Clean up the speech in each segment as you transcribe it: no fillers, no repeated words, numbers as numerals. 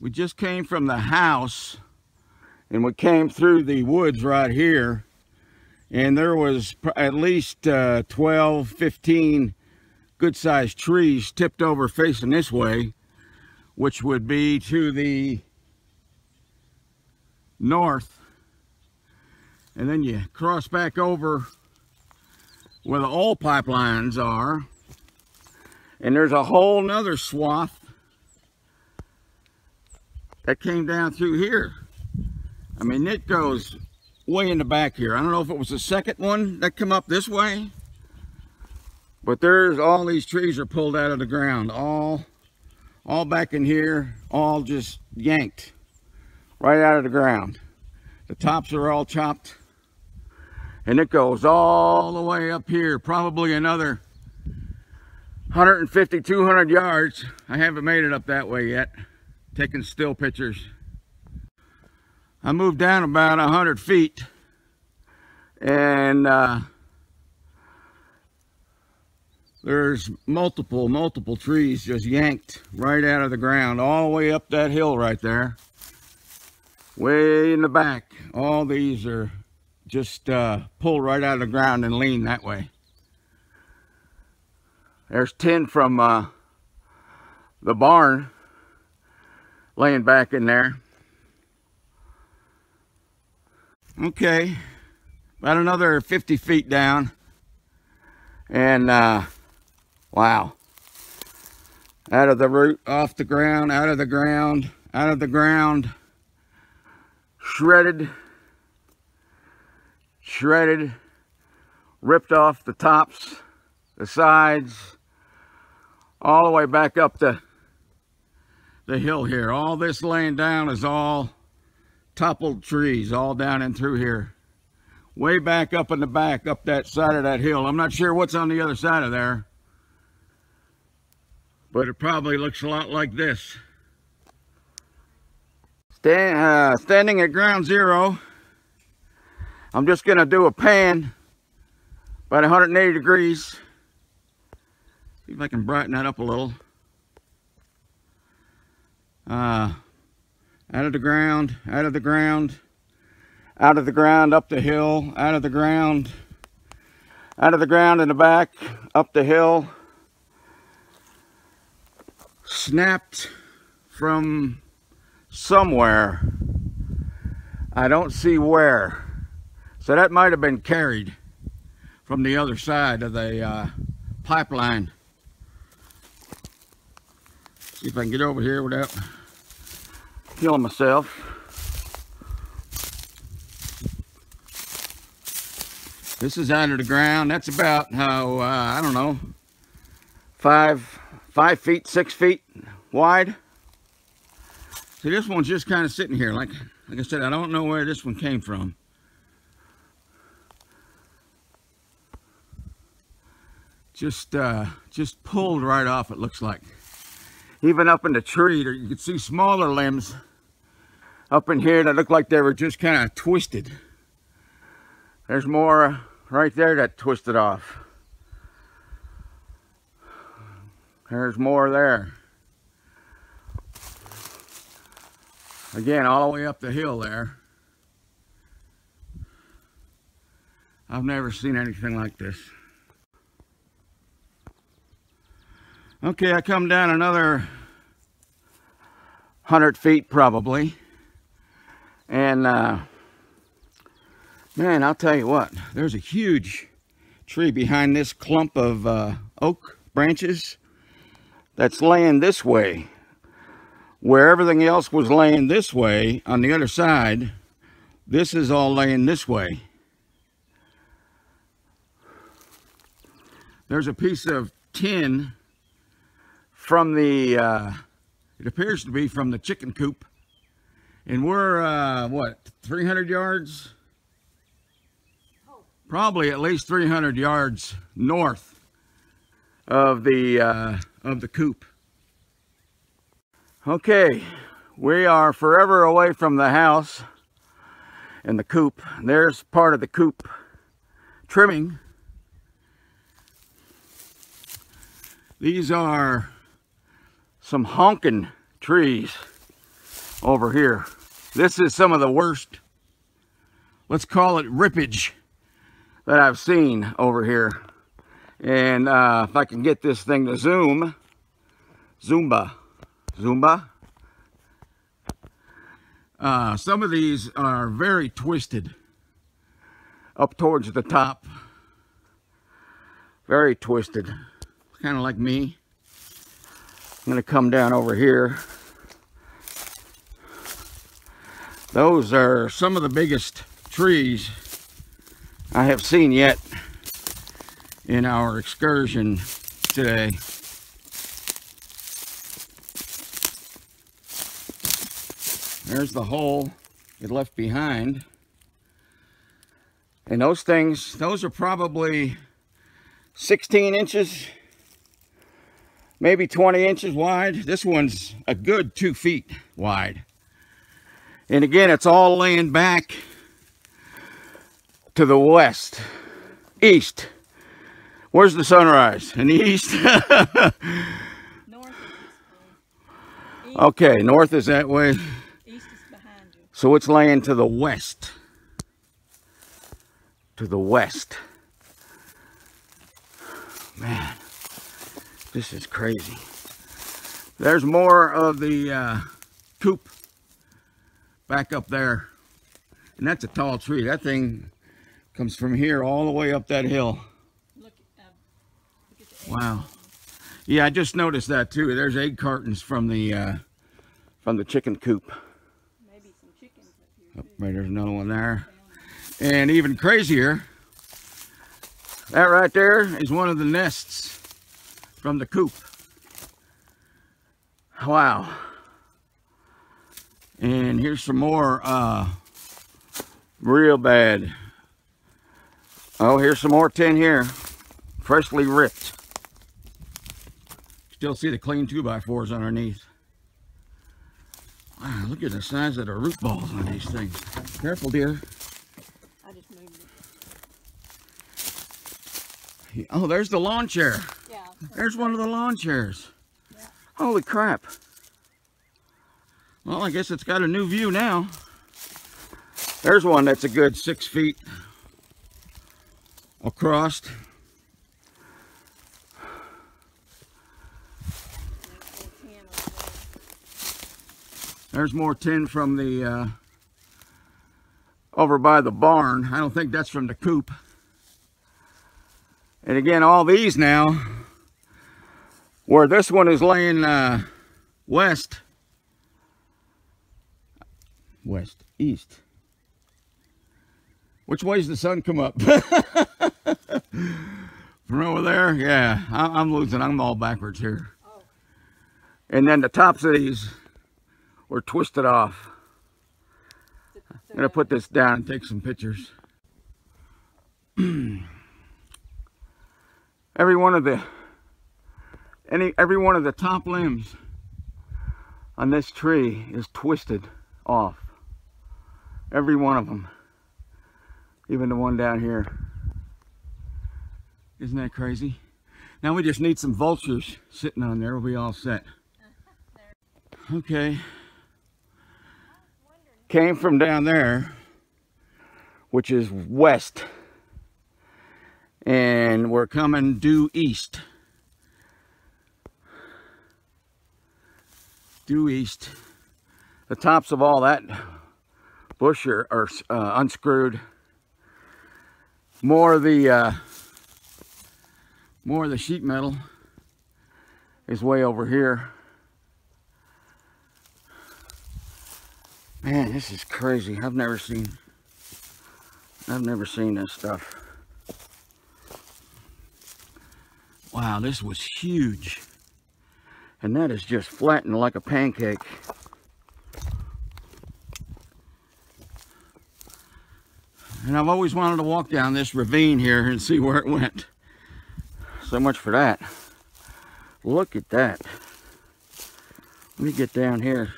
We just came from the house and we came through the woods right here, and there was at least 12, 15 good-sized trees tipped over facing this way, which would be to the north. And then you cross back over where the oil pipelines are, and there's a whole nother swath that came down through here. I mean, it goes way in the back here. I don't know if it was the second one that come up this way, but there's all these trees are pulled out of the ground, all back in here, all just yanked right out of the ground. The tops are all chopped, and it goes all the way up here, probably another 150, 200 yards. I haven't made it up that way yet, taking still pictures. I moved down about 100 feet, and there's multiple trees just yanked right out of the ground, all the way up that hill right there, way in the back. All these are just pulled right out of the ground and lean that way. There's 10 from the barn laying back in there. Okay, about another 50 feet down, and wow, out of the root, off the ground, out of the ground, out of the ground, shredded, ripped off the tops, the sides, all the way back up the hill here. All this laying down is all toppled trees, all down and through here, way back up in the back, up that side of that hill. I'm not sure what's on the other side of there, but it probably looks a lot like this. Standing at ground zero, I'm just going to do a pan about 180 degrees. See if I can brighten that up a little. Out of the ground, out of the ground, out of the ground, up the hill, out of the ground in the back, up the hill. Snapped from somewhere. I don't see where. So that might have been carried from the other side of the pipeline. See if I can get over here without killing myself. This is out of the ground. That's about how I don't know, 5 feet, 6 feet wide. See, this one's just kind of sitting here. Like I said, I don't know where this one came from. Just pulled right off, it looks like. Even up in the tree, you can see smaller limbs up in here that look like they were just kind of twisted. There's more right there that twisted off. There's more there. Again, all the way up the hill there. I've never seen anything like this. Okay, I come down another 100 feet probably, and man, I'll tell you what, there's a huge tree behind this clump of oak branches that's laying this way, where everything else was laying this way. On the other side, this is all laying this way. There's a piece of tin from the it appears to be from the chicken coop, and we're what, 300 yards, probably at least 300 yards north of the coop. Okay, we are forever away from the house and the coop. There's part of the coop trimming. These are some honking trees. over here. This is some of the worst, let's call it rippage, that I've seen over here. And if I can get this thing to Zumba. Some of these are very twisted up towards the top. Very twisted, kind of like me. I'm going to come down over here. Those are some of the biggest trees I have seen yet in our excursion today. There's the hole it left behind. And those things, those are probably 16 inches, maybe 20 inches wide. This one's a good 2 feet wide. And again, it's all laying back to the west, east. Where's the sunrise? In the east? North is okay, north is that way. East is behind you. So it's laying to the west. To the west. Man, this is crazy. There's more of the coop back up there. And that's a tall tree. That thing comes from here all the way up that hill. Look at the Wow. Yeah, I just noticed that too. There's egg cartons from the chicken coop. maybe some chickens up here. Right, there's another one there. And even crazier, that right there is one of the nests from the coop. Wow. And here's some more real bad. Oh, here's some more tin here, freshly ripped. Still see the clean 2x4s underneath. Wow, look at the size of the root balls on these things. Careful, dear. I just moved it. Oh, there's the lawn chair. Yeah. There's one of the lawn chairs. Yeah. Holy crap. Well, I guess it's got a new view now. There's one that's a good 6 feet across. There's more tin from the over by the barn. I don't think that's from the coop. And again, all these now, where this one is laying east. Which way's the sun come up? From over there? Yeah, I'm losing. I'm all backwards here. Oh. And then the tops of these were twisted off. I'm gonna put this down and take some pictures. Every one of the top limbs on this tree is twisted off. Every one of them. Even the one down here. Isn't that crazy? Now we just need some vultures sitting on there. We'll be all set. Okay. Came from down there, which is west. And we're coming due east. Due east. The tops of all that bush are unscrewed. More of the sheet metal is way over here. Man, this is crazy. I've never seen this stuff. Wow, this was huge. And that is just flattened like a pancake. And I've always wanted to walk down this ravine here and see where it went. So much for that. Look at that. Let me get down here.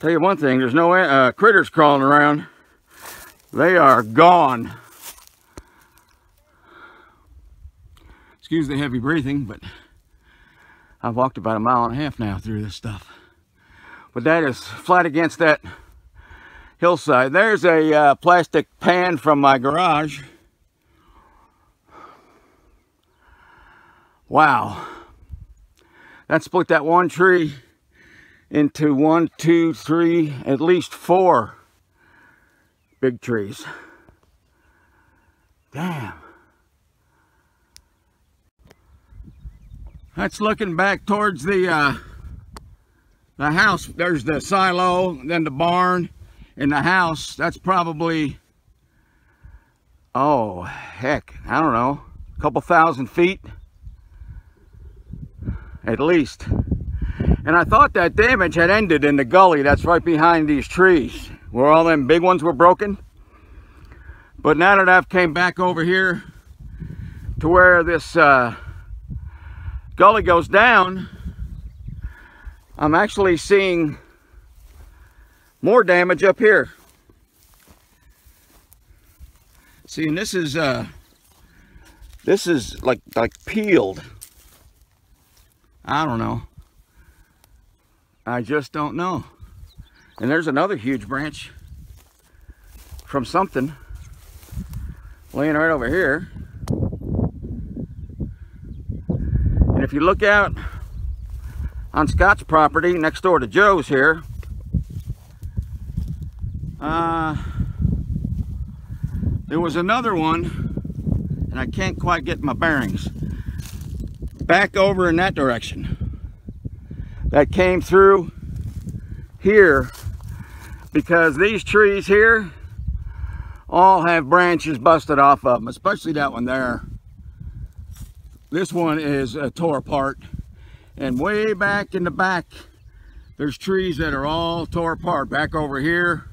Tell you one thing, there's no critters crawling around. They are gone. Excuse the heavy breathing, but I've walked about 1.5 miles now through this stuff. But that is flat against that hillside. There's a plastic pan from my garage. Wow. That split that one tree into 1, 2, 3, at least 4 big trees. Damn. That's looking back towards the house. There's the silo, then the barn, and the house. That's probably, oh heck, I don't know, a couple thousand feet at least. And I thought that damage had ended in the gully that's right behind these trees where all them big ones were broken. But now that I've came back over here to where this gully goes down, I'm actually seeing more damage up here. See, and this is like peeled. I don't know. I just don't know. And there's another huge branch from something laying right over here. And if you look out on Scott's property next door to Joe's here, there was another one, and I can't quite get my bearings, back over in that direction, that came through here, because these trees here all have branches busted off of them, especially that one there. This one is tore apart, and way back in the back there's trees that are all tore apart. Back over here,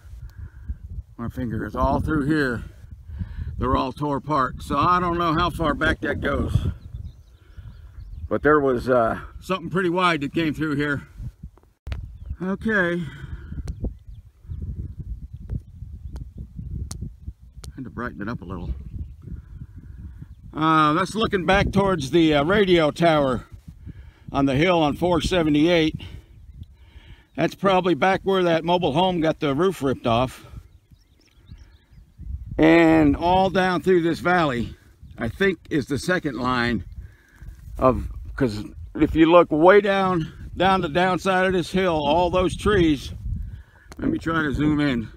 my finger is all through here, they're all tore apart. So I don't know how far back that goes, but there was something pretty wide that came through here. Okay, had to brighten it up a little. That's looking back towards the radio tower on the hill on 478. That's probably back where that mobile home got the roof ripped off. And all down through this valley, I think, is the second line of, because if you look way down the downside of this hill, all those trees, let me try to zoom in,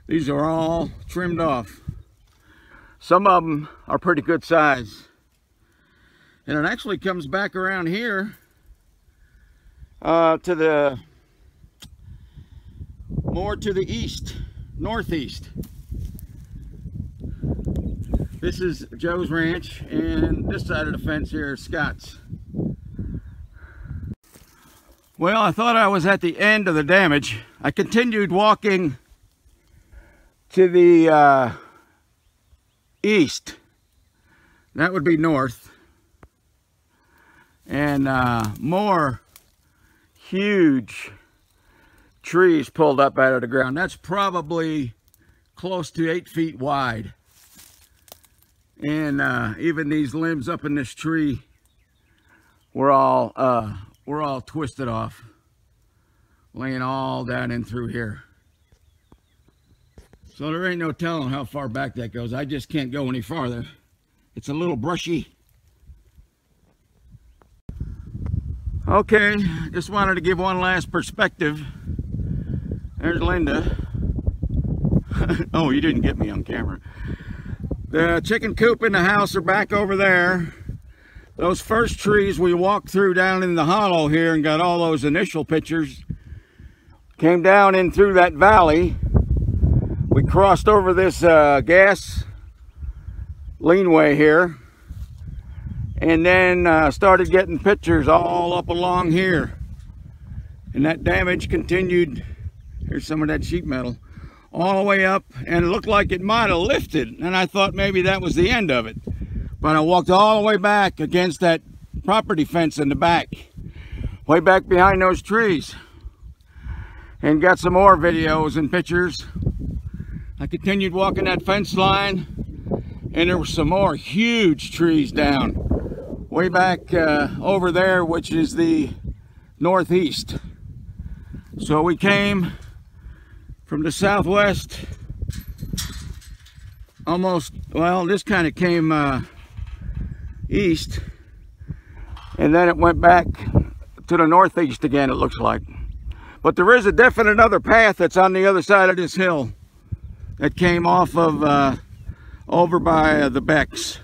these are all trimmed off. Some of them are pretty good size. And it actually comes back around here to the, more to the east, northeast. This is Joe's ranch, and this side of the fence here is Scott's. Well, I thought I was at the end of the damage. I continued walking to the east. That would be north. And more huge trees pulled up out of the ground. That's probably close to 8 feet wide. And even these limbs up in this tree were all twisted off, laying all down in through here. So there ain't no telling how far back that goes. I just can't go any farther. It's a little brushy. Okay, just wanted to give one last perspective. There's Linda. Oh, you didn't get me on camera. The chicken coop and the house are back over there. Those first trees we walked through down in the hollow here and got all those initial pictures came down in through that valley. We crossed over this gas leanway here, and then started getting pictures all up along here. And that damage continued. Here's some of that sheet metal all the way up, and it looked like it might have lifted, and I thought maybe that was the end of it. But I walked all the way back against that property fence in the back, way back behind those trees, and got some more videos and pictures. I continued walking that fence line, and there were some more huge trees down way back over there, which is the northeast. So we came from the southwest, almost, well, this kind of came east, and then it went back to the northeast again, it looks like. But there is a definite other path that's on the other side of this hill that came off of over by the Becks.